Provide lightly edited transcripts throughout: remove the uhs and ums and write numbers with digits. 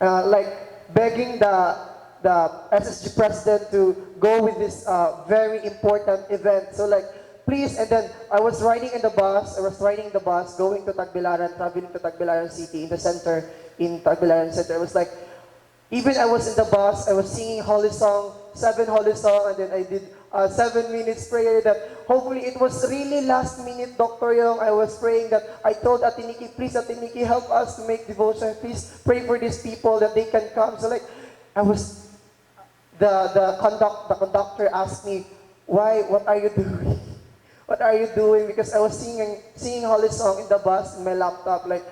like begging the SSG president to go with this very important event. So like, please, and then I was riding in the bus, going to Tagbilaran, traveling to Tagbilaran City in the center, in Tagbilaran Center. I was like, even I was in the bus, I was singing holy song, 7 holy song, and then I did 7 minutes prayer that hopefully it was really last minute, Dr. Yong. I was praying that I told Ate Nikki, please Ate Nikki, help us to make devotion. Please pray for these people that they can come. So like, I was, the conductor asked me, why, what are you doing? What are you doing? Because I was singing holy song in the bus in my laptop, like,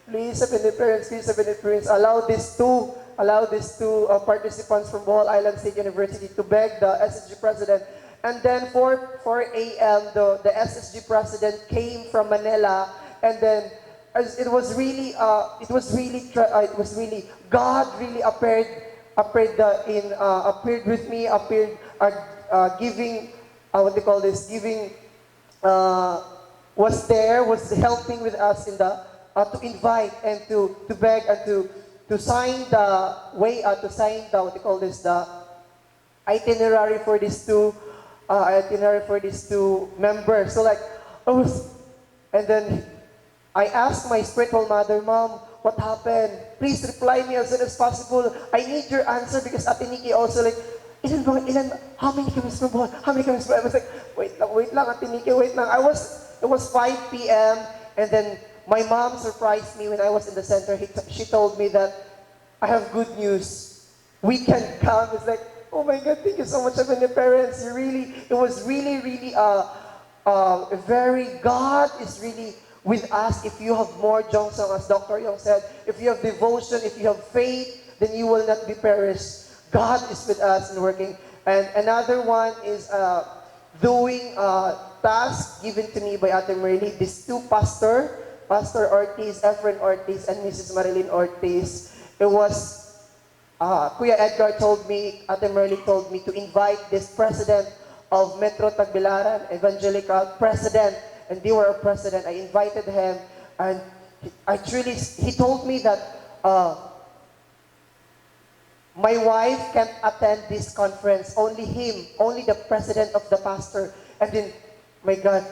please, Heavenly Parents, please, Heavenly Parents, allow these two participants from Bohol Island State University to beg the SSG president. And then 4 a.m., the SSG president came from Manila, and then it was really God really appeared with me, giving what they call this, was helping with us in the to invite and to beg and to sign what they call this, the itinerary for these two members. So like, and then I asked my spiritual mother, Mom, what happened? Please reply me as soon as possible. I need your answer because Ate Nikki also like, how many kami from Bohol? How many kami from Bohol? I was like, wait lang, Ate Nikki, wait lang. It was 5 p.m. and then my mom surprised me when I was in the center. She told me that I have good news. We can come. It's like, oh my God, thank you so much, Heavenly Parents. It was really, God is really with us. If you have more Jongsong, as Dr. Yong said, if you have devotion, if you have faith, then you will not be perished. God is with us and working. And another one is doing tasks given to me by Ate Merly. These two Pastor Ortiz, Efren Ortiz, and Mrs. Marilyn Ortiz. It was, Kuya Edgar told me, Ate Merly told me to invite this president of Metro Tagbilaran, Evangelical President, and they were a president. I invited him, and he told me that my wife can't attend this conference, only him, only the president of the pastor. And then, my God,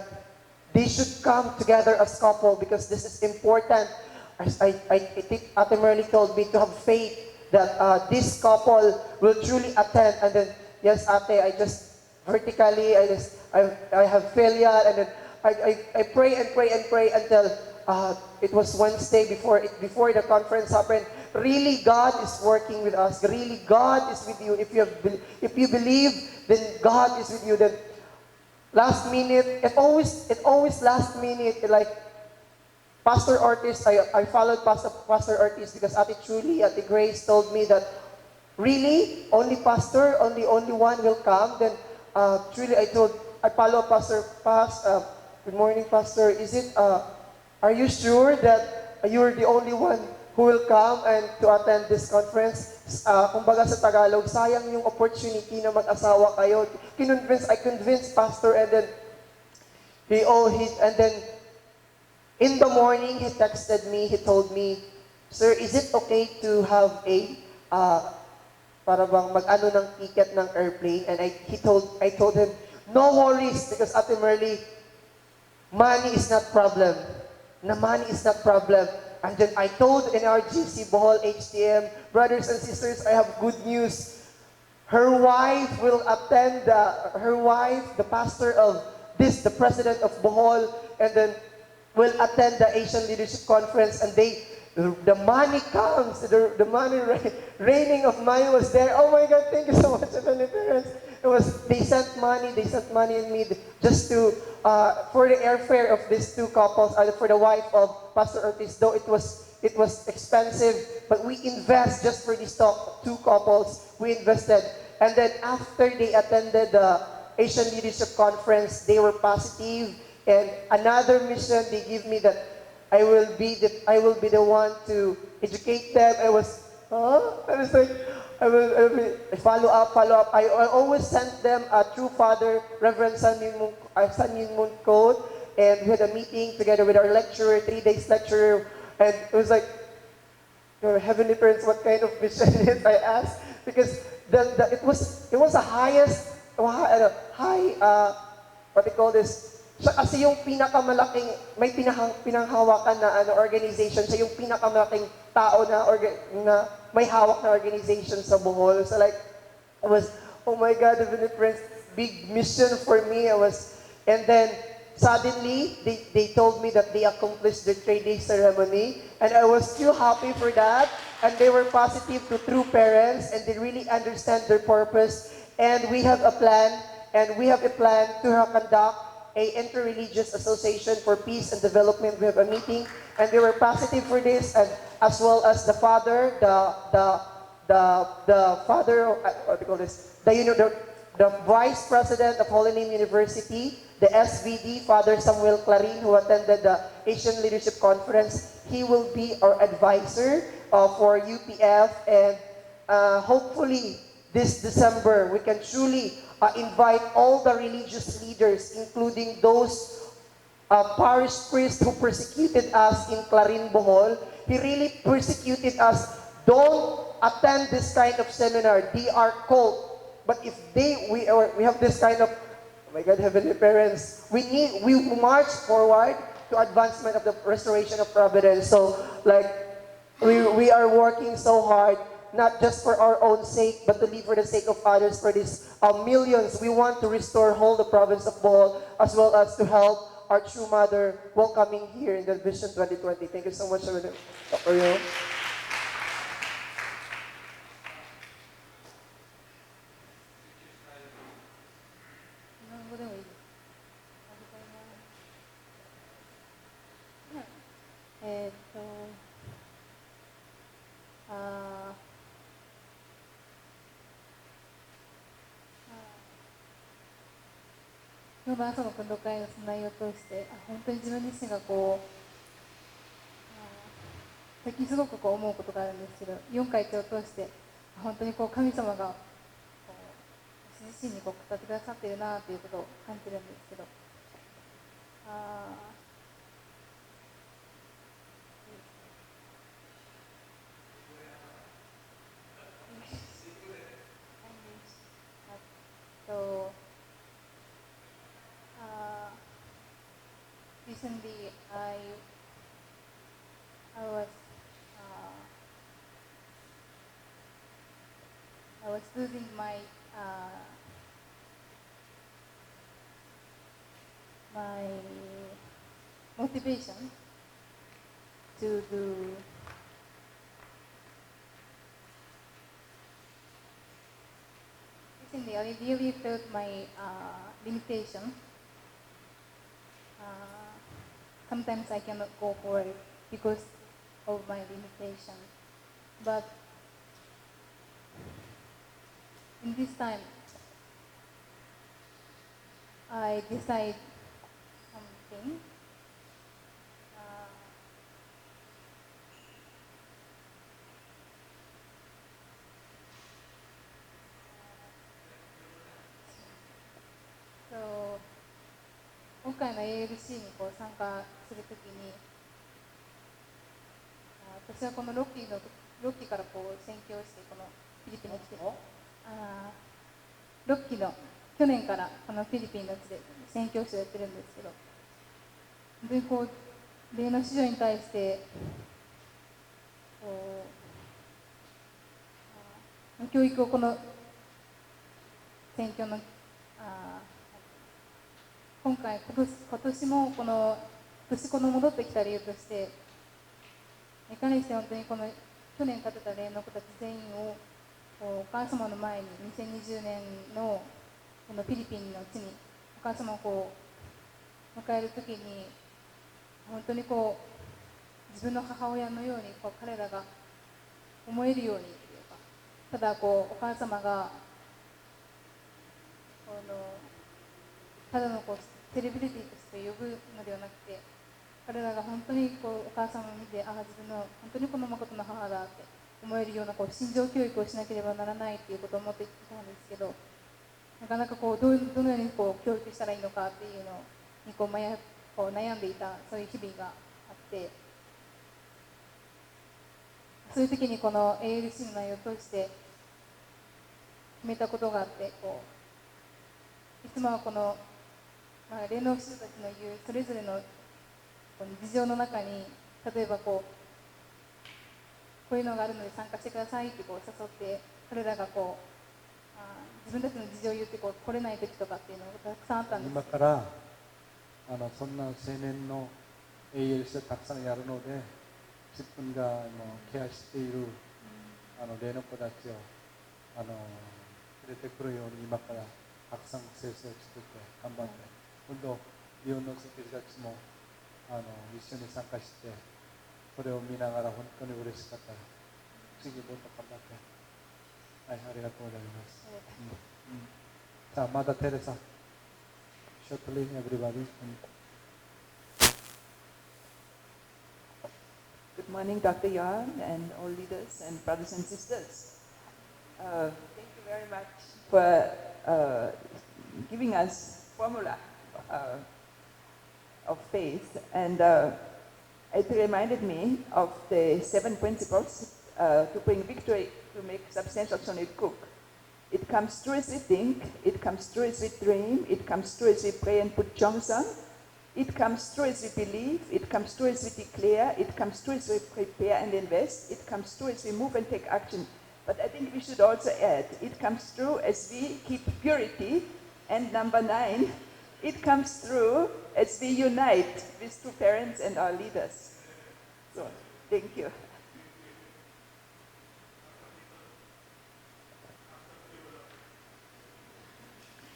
they should come together as couple because this is important. I think Ate Merly told me to have faith that this couple will truly attend. And then, yes, Ate, I just vertically, I have failure, and then I pray and pray and pray until it was Wednesday before the conference happened. Really, God is working with us. Really, God is with you. If you believe, then God is with you. Then last minute, it always last minute. Like Pastor Ortiz, I followed Pastor Ortiz because Ate Truly, Ate Grace told me that really only one will come. Then truly I follow Pastor good morning, Pastor. Are you sure that you're the only one who will come and to attend this conference? Kumbaga sa Tagalog, sayang yung opportunity na mag-asawa kayo. I convinced Pastor, and then and then in the morning he texted me. He told me, "Sir, is it okay to have para bang mag-ano ng ticket ng airplane?" And I told him, "No worries, because Ate Merly, money is not problem. Money is not problem." And then I told NRGC, Bohol, HTM, brothers and sisters, I have good news. Her wife will attend, the pastor of the president of Bohol, and then will attend the Asian Leadership Conference, and the money comes, the money, raining of money was there. Oh my God, thank you so much, Heavenly Parents. They sent money in me just to, for the airfare of these two couples, for the wife of Pastor Ortiz, though it was expensive, but we invest just for these two couples, we invested. And then after they attended the Asian Leadership Conference, they were positive, and another mission they give me that I will be the one to educate them. I was like, I follow up. I always sent them a true father, Reverend San Yun Code, and we had a meeting together with our lecturer, 3 days lecturer, and it was like, Your heavenly parents, what kind of mission is? I asked because it was the highest high what they call this. Siya kasi yung pinakamalaking may pinanghawakan na organization. Siya yung pinakamalaking tao na may hawak na organization sa Bohol. So like I was, oh my God, heavenly parents, big mission for me. And then suddenly they told me that they accomplished the 3-day ceremony, and I was still happy for that. And they were positive to true parents, and they really understand their purpose. And we have a plan, to conduct a interreligious association for peace and development. We have a meeting, and they were positive for this, and as well as the father, the father, what do you call this? The vice president of Holy Name University, the SVD, Father Samuel Clarin, who attended the Asian Leadership Conference. He will be our advisor for UPF, and hopefully this December we can truly invite all the religious leaders, including those parish priest who persecuted us in Clarin, Bohol. He really persecuted us. Don't attend this kind of seminar. They are cult. But if we have this kind of, oh my God, heavenly parents, we march forward to advancement of the restoration of providence. So like we are working so hard, not just for our own sake, but to live for the sake of others, for these millions. We want to restore whole the province of Bohol, as well as to help our true mother welcoming here in the Vision 2020. Thank you so much for you.今日の朝の訓読会の内容を通して、本当に自分自身がこう、最近すごくこう思うことがあるんですけど、4回を通して、本当にこう神様が私自身にこう語ってくださっているなということを感じるんですけど、recently I was losing my motivation to do recently. I really felt my limitation. Sometimes I cannot go forward because of my limitation. But in this time, I decide something. So 今回の ALC にこう参加するときに、私はこの6期からこう宣教してこのフィリピンに来て、6期の去年からこのフィリピンの地で宣教師をやってるんですけど、本当にこう霊の使女に対してこう教育をこの宣教の今年もこの戻ってきた理由として、いかにして本当にこの去年建てた霊の子たち全員をお母様の前に2020年のこのフィリピンの地にお母様をこう迎えるときに、本当にこう自分の母親のようにこう彼らが思えるようにというか、ただこうお母様がただのこうセレブリティとして呼ぶのではなくて、彼らが本当にこうお母様を見て、自分の本当にこの誠の母だって思えるようなこう心情教育をしなければならないということを思ってきたんですけど、なかなかこうどのようにこう教育したらいいのかっていうのにこう悩んでいた、そういう日々があって、そういう時にこの ALC の内容を通して決めたことがあって、こういつもはこの、霊能師たちの言うそれぞれのこの事情の中に、例えばこういうのがあるので参加してくださいってこう誘って、彼らがこう自分たちの事情を言ってこう来れない時とかっていうのがたくさんあったんです。今からそんな青年の ALC でたくさんやるので、自分がケアしている霊の子たちを連れてくるように今からたくさん先生を作って頑張って、今度日本の先生たちも一緒に参加して、それを見ながら本当に嬉しかった。次もっと頑張って。はい、ありがとうございます。さあ、まだテレサ。Shortly, everybody. Good morning, Dr. Yong and all leaders and brothers and sisters. Thank you very much for giving us formula of faith, and it reminded me of the 7 principles to bring victory, to make substantial solid cook. It comes true as we think, it comes true as we dream, it comes true as we pray and put chongs on, it comes true as we believe, it comes true as we declare, it comes true as we prepare and invest, it comes true as we move and take action. But I think we should also add, it comes true as we keep purity, and number 9, it comes through as we unite with two parents and our leaders. So, thank you.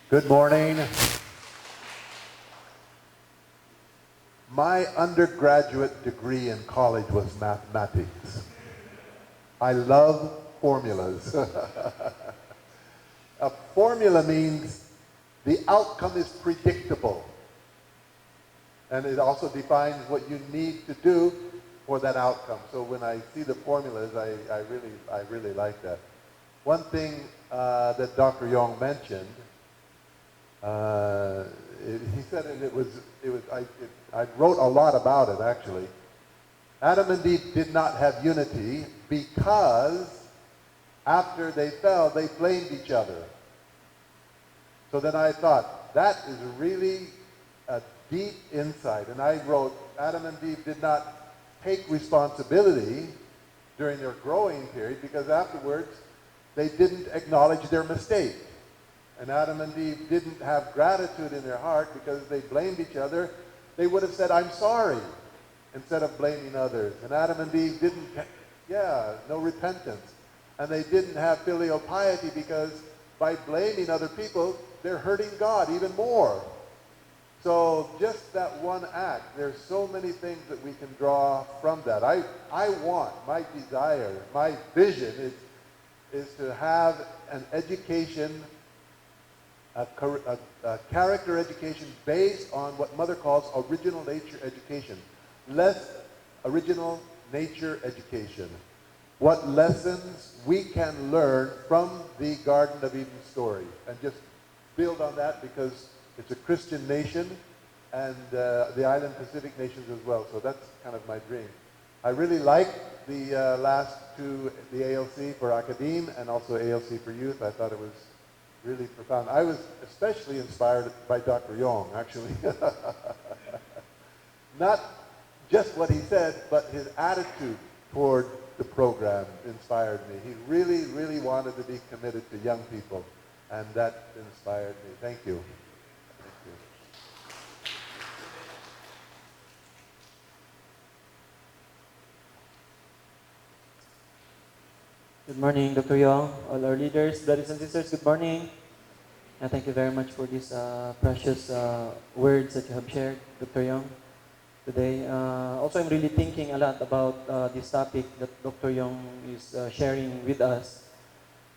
Good morning. My undergraduate degree in college was mathematics. I love formulas. A formula means the outcome is predictable. And it also defines what you need to do for that outcome. So when I see the formulas, I really like that. One thing that Dr. Yong mentioned, he said, and I wrote a lot about it actually. Adam and Eve did not have unity because after they fell, they blamed each other. So then I thought, that is really a deep insight. And I wrote, Adam and Eve did not take responsibility during their growing period because afterwards they didn't acknowledge their mistake. And Adam and Eve didn't have gratitude in their heart because they blamed each other. They would have said, I'm sorry, instead of blaming others. And Adam and Eve didn't, no repentance. And they didn't have filial piety because by blaming other people, they're hurting God even more. So just that one act, there's so many things that we can draw from that. I want, my desire, my vision is to have an education, a character education based on what Mother calls original nature education. Less original nature education. What lessons we can learn from the Garden of Eden story. And just build on that because it's a Christian nation and the island Pacific nations as well. So that's kind of my dream. I really like the last two, the ALC for Academe and also ALC for Youth. I thought it was really profound. I was especially inspired by Dr. Yong, actually. Not just what he said, but his attitude toward the program inspired me. He really, really wanted to be committed to young people, and that inspired me. Thank you. Thank you. Good morning, Dr. Yong, all our leaders, brothers and sisters, good morning. And thank you very much for these precious words that you have shared, Dr. Yong, today. Also, I'm really thinking a lot about this topic that Dr. Yong is sharing with us.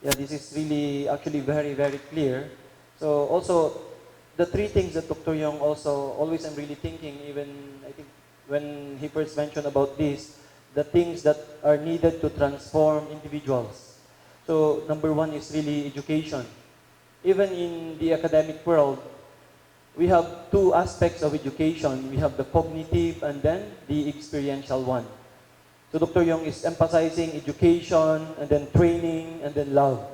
Yeah, this is really actually very, very clear. So also, the three things that Dr. Yong also, always I'm really thinking, even I think when he first mentioned about this, the things that are needed to transform individuals. So number one is really education. Even in the academic world, we have two aspects of education. We have the cognitive and then the experiential one. So Dr. Yong is emphasizing education, and then training, and then love.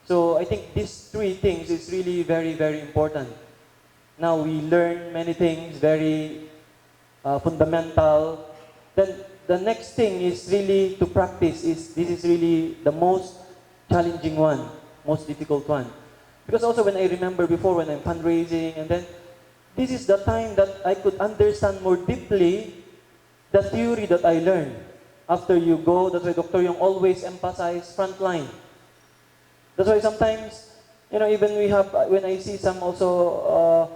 So I think these three things is really very, very important. Now we learn many things, very fundamental. Then the next thing is really to practice. This is really the most challenging one, most difficult one. Because also when I remember before when I'm fundraising, and then this is the time that I could understand more deeply the theory that I learned. After you go, that's why Dr. Yong always emphasized frontline. That's why sometimes, even we have, when I see some also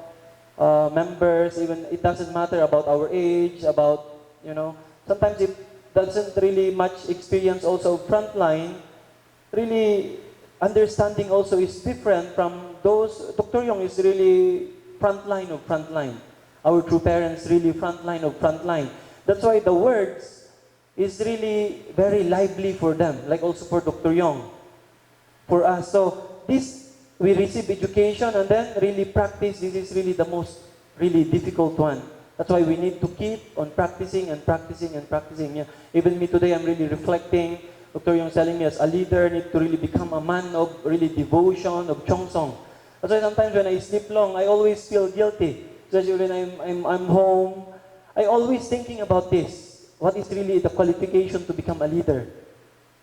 members, even it doesn't matter about our age, sometimes it doesn't really much experience also frontline, really understanding also is different from those. Dr. Yong is really frontline of frontline. Our true parents really frontline of frontline. That's why the words is really very lively for them, like also for Dr. Yong, for us. So this, we receive education and then really practice. This is really the most really difficult one. That's why we need to keep on practicing and practicing and practicing. Yeah. Even me today, I'm really reflecting. Dr. Yong telling me as a leader, need to really become a man of really devotion, of chongsong. That's why sometimes when I sleep long, I always feel guilty. Especially when I'm home, I always thinking about this. What is really the qualification to become a leader?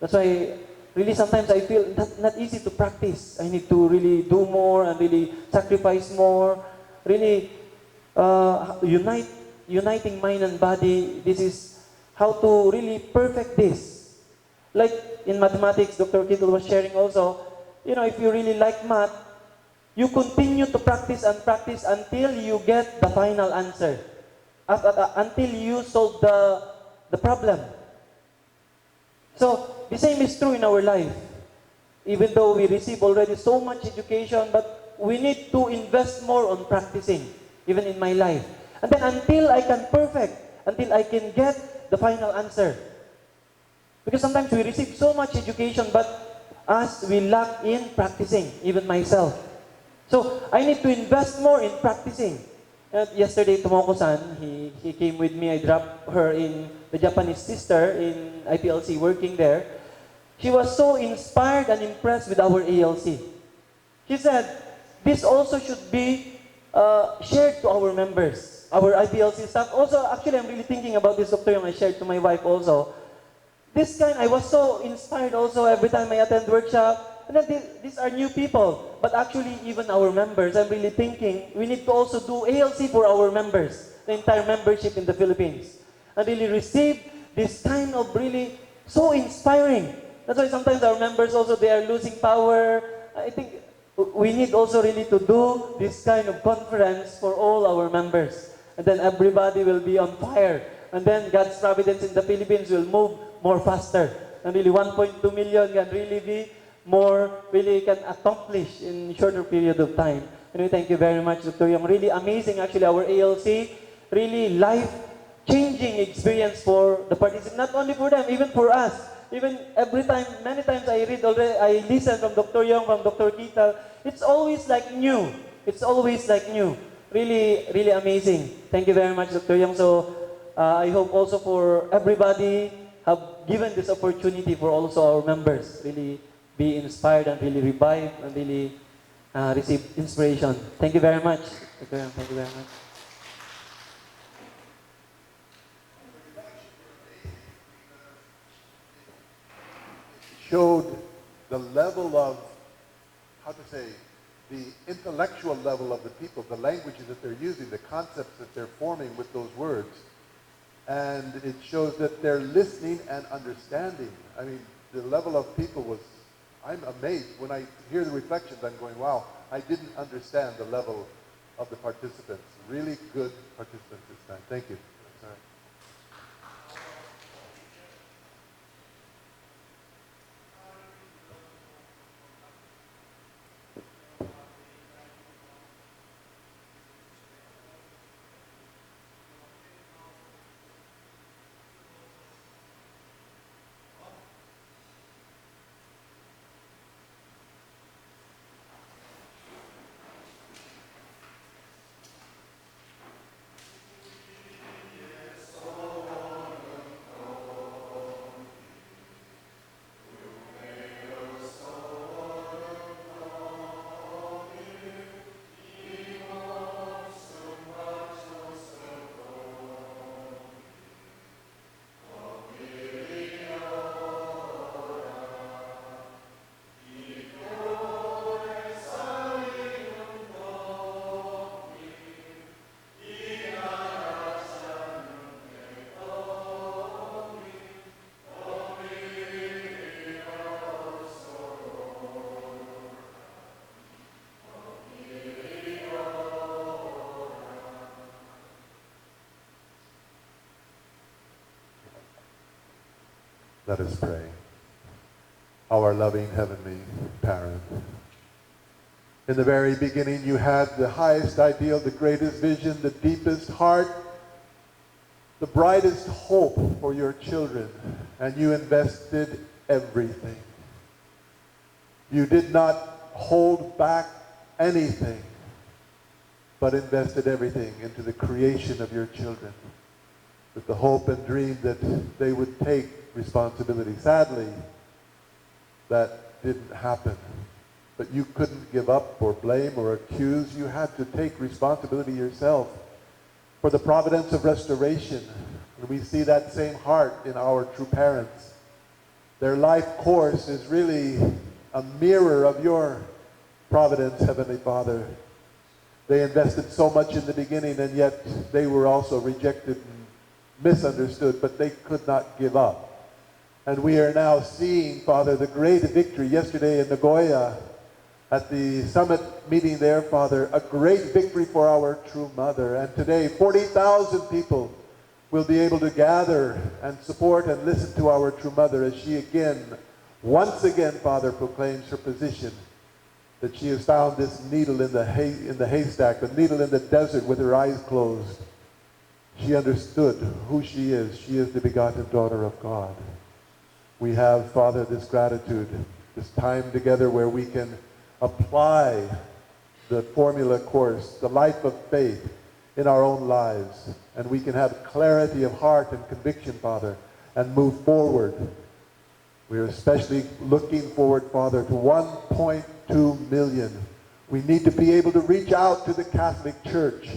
That's why really sometimes I feel not easy to practice. I need to really do more and really sacrifice more. Really uniting mind and body. This is how to really perfect this. Like in mathematics, Dr. Kittle was sharing also, if you really like math, you continue to practice and practice until you get the final answer. Until you solve the problem. So, the same is true in our life. Even though we receive already so much education, but we need to invest more on practicing, even in my life. And then until I can perfect, until I can get the final answer. Because sometimes we receive so much education, but us, we lack in practicing, even myself. So, I need to invest more in practicing. Yesterday, Tomoko-san, he came with me. I dropped her in the Japanese sister in IPLC working there. She was so inspired and impressed with our ALC. She said, this also should be shared to our members, our IPLC staff. Also, actually, I'm really thinking about this, Dr. Yong. I shared to my wife also. This kind, I was so inspired also every time I attend workshop. And then these are new people. But actually, even our members, I'm really thinking, we need to also do ALC for our members, the entire membership in the Philippines. And really receive this kind of really so inspiring. That's why sometimes our members also, they are losing power. I think we need also really to do this kind of conference for all our members. And then everybody will be on fire. And then God's providence in the Philippines will move more faster. And really 1.2 million can really be more, really can accomplish in shorter period of time. Anyway, thank you very much, Dr. Yong. Really amazing, actually, our ALC. Really life-changing experience for the participants. Not only for them, even for us. Even every time, many times I read already, I listen from Dr. Yong, from Dr. Kita. It's always like new. It's always like new. Really, really amazing. Thank you very much, Dr. Yong. So, I hope also for everybody have given this opportunity for also our members. Really be inspired and really revive and really receive inspiration. Thank you very much. Thank you very much. Showed the level of, how to say, the intellectual level of the people, the languages that they're using, the concepts that they're forming with those words. And it shows that they're listening and understanding. I mean, the level of people was, I'm amazed. When I hear the reflections, I'm going, wow, I didn't understand the level of the participants. Really good participants this time. Thank you. Sorry. Let us pray. Our loving heavenly parent, in the very beginning you had the highest ideal, the greatest vision, the deepest heart, the brightest hope for your children, and you invested everything. You did not hold back anything, but invested everything into the creation of your children, with the hope and dream that they would take responsibility. Sadly, that didn't happen. But you couldn't give up or blame or accuse. You had to take responsibility yourself for the providence of restoration. And we see that same heart in our true parents. Their life course is really a mirror of your providence, Heavenly Father. They invested so much in the beginning, and yet they were also rejected and misunderstood, but they could not give up. And we are now seeing, Father, the great victory yesterday in Nagoya at the summit meeting there, Father, a great victory for our true mother. And today, 40,000 people will be able to gather and support and listen to our true mother as she once again, Father, proclaims her position, that she has found this needle in the haystack, the needle in the desert with her eyes closed. She understood who she is. She is the begotten daughter of God. We have, Father, this gratitude, this time together where we can apply the formula course, the life of faith in our own lives. And we can have clarity of heart and conviction, Father, and move forward. We are especially looking forward, Father, to 1.2 million. We need to be able to reach out to the Catholic Church.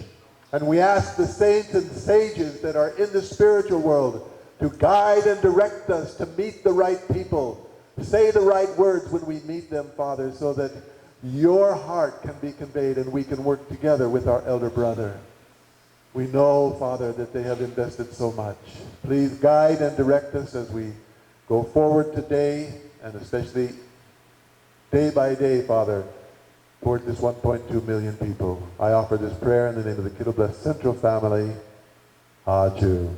And we ask the saints and sages that are in the spiritual world to guide and direct us to meet the right people, say the right words when we meet them, Father, so that your heart can be conveyed and we can work together with our elder brother. We know, Father, that they have invested so much. Please guide and direct us as we go forward today, and especially day by day, Father, toward this 1.2 million people. I offer this prayer in the name of the Kiddo Blessed Central Family. Adieu.